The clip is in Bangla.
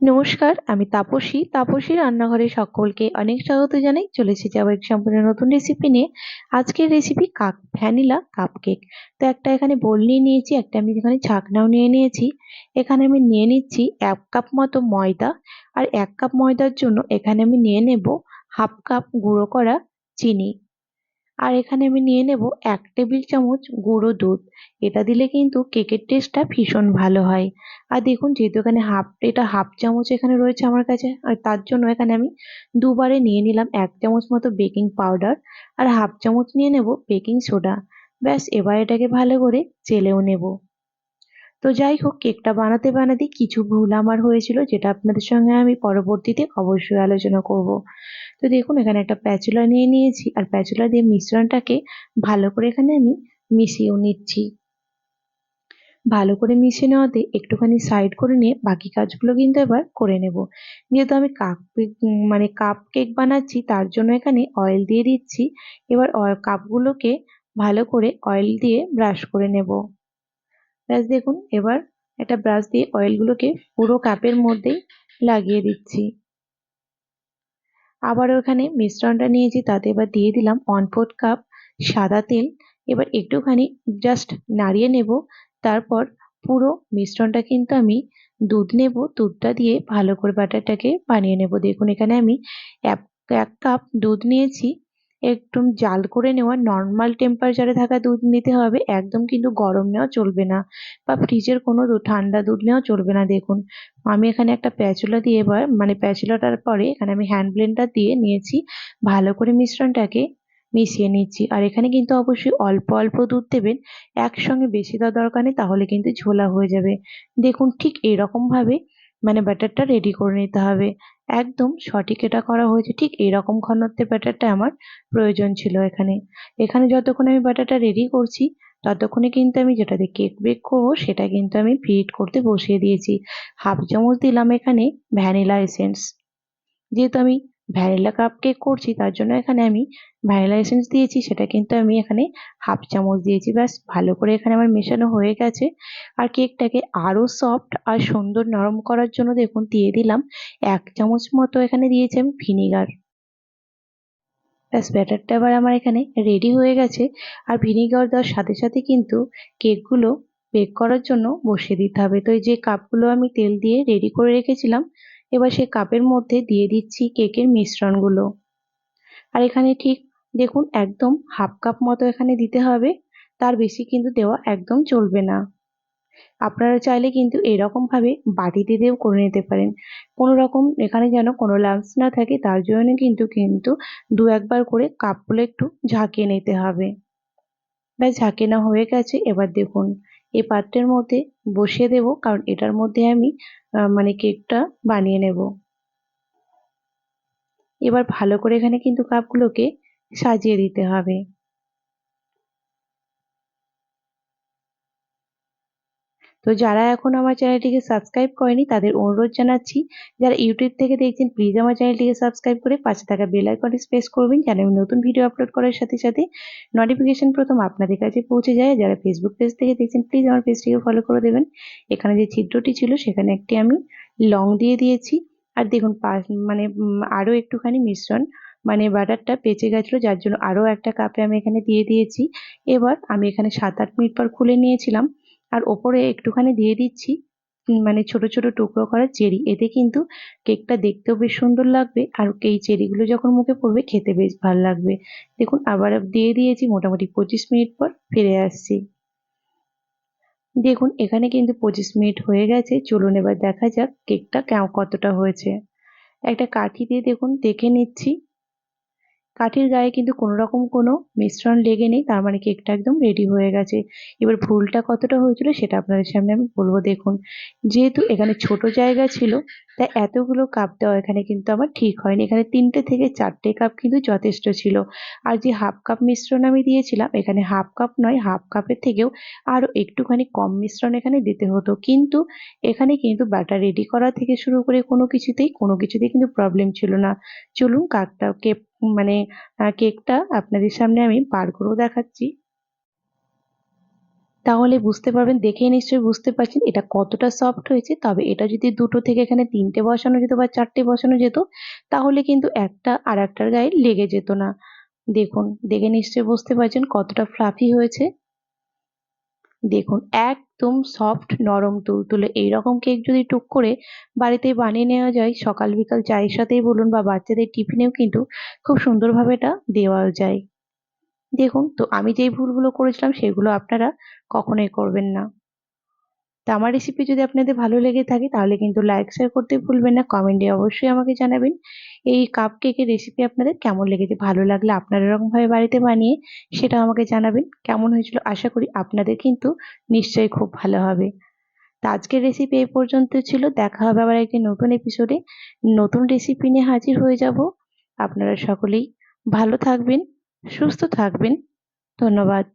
নমস্কার, আমি তাপসী। তাপসী রান্নাঘরে সকলকে অনেক স্বাগত জানাই। চলে এসেছি আবার এক সম্পূর্ণ নতুন রেসিপি নিয়ে। আজকের রেসিপি ভ্যানিলা কাপকেক। তো একটা এখানে বোল নিয়ে নিয়েছি, একটা আমি এখানে ছাকনাও নিয়ে নিয়েছি। এখানে আমি নিয়ে নিচ্ছি 1 কাপ মতো ময়দা। আর 1 কাপ ময়দার জন্য এখানে আমি নিয়ে নেব 1/2 কাপ গুঁড়ো করা চিনি। আর এখানে আমি নিয়ে নেব 1 টেবিল চামচ গুঁড়ো দুধ। এটা দিলে কিন্তু কেকের টেস্টটা ভীষণ ভালো হয়। আর দেখুন, যেহেতু এখানে হাফ চামচ এখানে রয়েছে আমার কাছে, আর তার জন্য এখানে আমি দুবারে নিয়ে নিলাম 1 চামচ মতো বেকিং পাউডার। আর 1/2 চামচ নিয়ে নেব বেকিং সোডা। ব্যাস, এবার এটাকে ভালো করে চেলেও নেব। তো যাই হোক, কেকটা বানাতে বানাতে কিছু ভুল আমার হয়েছিল, যেটা আপনাদের সঙ্গে আমি পরবর্তীতে অবশ্যই আলোচনা করব। তো দেখুন, এখানে একটা প্যাচুলা নিয়ে নিয়েছি, আর প্যাচুলা দিয়ে মিশ্রণটাকে ভালো করে এখানে আমি মিশিয়েও নিচ্ছি। ভালো করে মিশিয়ে নেওয়াতে একটুখানি সাইড করে নিয়ে বাকি কাজগুলো কিন্তু এবার করে নেব। যেহেতু আমি কাপ কেক বানাচ্ছি, তার জন্য এখানে অয়েল দিয়ে দিচ্ছি। এবার কাপগুলোকে ভালো করে অয়েল দিয়ে ব্রাশ করে নেব। ব্যাস দেখুন, এবার একটা ব্রাশ দিয়ে অয়েলগুলোকে পুরো কাপের মধ্যেই লাগিয়ে দিচ্ছি। আবারও এখানে মিশ্রণটা নিয়েছি, তাতে এবার দিয়ে দিলাম 1/4 কাপ সাদা তেল। এবার একটুখানি জাস্ট নাড়িয়ে নেব। তারপর পুরো মিশ্রণটা কিন্তু আমি দুধ নেব, দুধটা দিয়ে ভালো করে ব্যাটারটাকে বানিয়ে নেব। দেখুন, এখানে আমি এক এক কাপ দুধ নিয়েছি। একদম জাল করে নেওয়া নর্মাল টেম্পারেচারে থাকা দুধ নিতে হবে, একদম কিন্তু গরম নেওয়া চলবে না, বা ফ্রিজের কোনো ঠান্ডা দুধ নেওয়া চলবে না। দেখুন, আমি এখানে একটা প্যাচুলা দিয়ে এবার প্যাচুলাটার পরে এখানে আমি হ্যান্ড ব্লেন্ডার দিয়ে নিয়েছি। ভালো করে মিশ্রণটাকে মিশিয়ে নিচ্ছি। আর এখানে কিন্তু অবশ্যই অল্প অল্প দুধ দেবেন, একসঙ্গে বেশি দেওয়ার দরকার নেই, তাহলে কিন্তু ঝোলা হয়ে যাবে। দেখুন, ঠিক এরকম ভাবে ব্যাটারটা রেডি করে নিতে হবে। একদম সঠিক এটা করা হয়েছে, ঠিক এরকম ঘনত্বের ব্যাটারটা আমার প্রয়োজন ছিল। এখানে এখানে যতক্ষণ আমি ব্যাটারটা রেডি করছি, ততক্ষণে কিন্তু আমি যেটাতে কেক বেক করবো সেটা কিন্তু আমি প্রিহিট করতে বসিয়ে দিয়েছি। 1/2 চামচ দিলাম এখানে ভ্যানিলা এসেন্স। যেহেতু আমি ভ্যানিলা কাপ কেক করছি, তার জন্য এখানে আমি ভ্যানিলা এসেন্স দিয়েছি, সেটা কিন্তু আমি এখানে 1/2 চামচ দিয়েছি। ব্যাস, ভালো করে এখানে আমার মেশানো হয়ে গেছে। আর কেকটাকে আরো সফট আর সুন্দর নরম করার জন্য দেখুন দিয়ে দিলাম 1 চামচ মতো এখানে দিয়েছি আমি ভিনিগার। ব্যাস, ব্যাটারটা এবার আমার এখানে রেডি হয়ে গেছে। আর ভিনিগার দেওয়ার সাথে সাথে কিন্তু কেকগুলো বেক করার জন্য বসিয়ে দিতে হবে। তো এই যে কাপগুলো আমি তেল দিয়ে রেডি করে রেখেছিলাম, এবার সেই কাপের মধ্যে দিয়ে দিচ্ছি কেকের মিশ্রণগুলো। আর এখানে ঠিক দেখুন, একদম 1/2 কাপ মতো এখানে দিতে হবে, তার বেশি কিন্তু দেওয়া একদম চলবে না। আপনারা চাইলে কিন্তু এরকম ভাবে বাটিতে দিয়েও করে নিতে পারেন। কোনো রকম এখানে যেন কোনো লাম্পস না থাকে, তার জন্য কিন্তু কিন্তু 2-1 বার করে কাপগুলো একটু ঝাঁকিয়ে নিতে হবে। ব্যাস, ঝাঁকিয়ে নেওয়া হয়ে গেছে। এবার দেখুন, এই পাত্রের মধ্যে বসিয়ে দেব, কারণ এটার মধ্যে আমি কেকটা বানিয়ে নেব। এবার ভালো করে এখানে কিন্তু কাপগুলোকে সাজিয়ে দিতে হবে। তো যারা এখন আমার চ্যানেলটিকে সাবস্ক্রাইব করেনি, তাদের অনুরোধ জানাচ্ছি, যারা ইউটিউব থেকে দেখছেন প্লিজ আমার চ্যানেলটিকে সাবস্ক্রাইব করে পাশে থাকা বেল আইকনটি প্রেস করবেন, যেন আমি নতুন ভিডিও আপলোড করার সাথে সাথে নোটিফিকেশন প্রথম আপনাদের কাছে পৌঁছে যায়। যারা ফেসবুক পেজ থেকে দেখছেন প্লিজ আমার পেজটিকে ফলো করে দেবেন। এখানে যে ছিদ্রটি ছিল সেখানে একটি আমি লং দিয়ে দিয়েছি। আর দেখুন, আরো একটুখানি মিশ্রণ বাটারটা বেঁচে গেছিলো, যার জন্য আরো একটা কাপে আমি এখানে দিয়ে দিয়েছি। এবার আমি এখানে 7-8 মিনিট পর খুলে নিয়েছিলাম। আর ওপরে একটুখানি দিয়ে দিচ্ছি ছোট ছোট টুকরো করা চেরি। এতে কিন্তু কেকটা দেখতেও বেশ সুন্দর লাগবে, আর এই চেরিগুলো যখন মুখে পড়বে খেতে বেশ ভালো লাগবে। দেখুন, আবার দিয়ে দিয়েছি। মোটামুটি 25 মিনিট পর ফিরে আসছি। দেখুন, এখানে কিন্তু 25 মিনিট হয়ে গেছে। চলুন এবার দেখা যাক কেকটা কতটা হয়েছে। একটা কাঠি দিয়ে দেখুন দেখে নিচ্ছি। কাঠির গায়ে কিন্তু কোনো রকম কোনো মিশ্রণ লেগে নেই, তার মানে কেকটা একদম রেডি হয়ে গেছে। এবার ভুলটা কতটা হয়েছিল সেটা আপনাদের সামনে আমি বলবো। দেখুন, যেহেতু এখানে ছোট জায়গা ছিল, তাই এতগুলো কাপ দেওয়া এখানে কিন্তু আমার ঠিক হয়নি। এখানে 3টে থেকে 4টে কাপ কিন্তু যথেষ্ট ছিল। আর যে 1/2 কাপ মিশ্রণ আমি দিয়েছিলাম, এখানে 1/2 কাপ নয়, 1/2 কাপের থেকেও আরো একটুখানি কম মিশ্রণ এখানে দিতে হতো। কিন্তু এখানে কিন্তু ব্যাটার রেডি করা থেকে শুরু করে কোনো কিছুতেই কিন্তু প্রবলেম ছিল না। চলুন কাকটা কেক মানে কেকটা আপনাদের সামনে আমি বার করেও দেখাচ্ছি। তাহলে বুঝতে পারবেন, দেখেই নিশ্চয়ই বুঝতে পারছেন এটা কতটা সফট হয়েছে। তবে এটা যদি 2টো থেকে এখানে 3টে বসানো যেত বা 4টে বসানো যেত, তাহলে কিন্তু একটা আরেকটার গায়ে লেগে যেত না। দেখুন, দেখে নিশ্চয়ই বুঝতে পারছেন কতটা ফ্লাফি হয়েছে। দেখুন, একদম সফট, নরম, তুলতুলে এইরকম কেক যদি টুক করে বাড়িতে বানিয়ে নেওয়া যায়, সকাল বিকাল চায়ের সাথেই বলুন বা বাচ্চাদের টিফিনেও কিন্তু খুব সুন্দরভাবে এটা দেওয়া যায়। দেখুন, তো আমি যেই ভুলগুলো করেছিলাম সেগুলো আপনারা কখনোই করবেন না। তো আমার রেসিপি যদি আপনাদের ভালো লেগে থাকে তাহলে কিন্তু লাইক শেয়ার করতে ভুলবেন না। কমেন্টে অবশ্যই আমাকে জানাবেন এই কাপ কেকের রেসিপি আপনাদের কেমন লেগেছে। ভালো লাগলে আপনারা এরকমভাবে বাড়িতে বানিয়ে সেটাও আমাকে জানাবেন কেমন হয়েছিল। আশা করি আপনাদের কিন্তু নিশ্চয়ই খুব ভালো হবে। তো আজকের রেসিপি এই পর্যন্ত ছিল। দেখা হবে আবার একটি নতুন এপিসোডে। নতুন রেসিপি নিয়ে হাজির হয়ে যাব। আপনারা সকলেই ভালো থাকবেন, সুস্থ থাকবেন। ধন্যবাদ।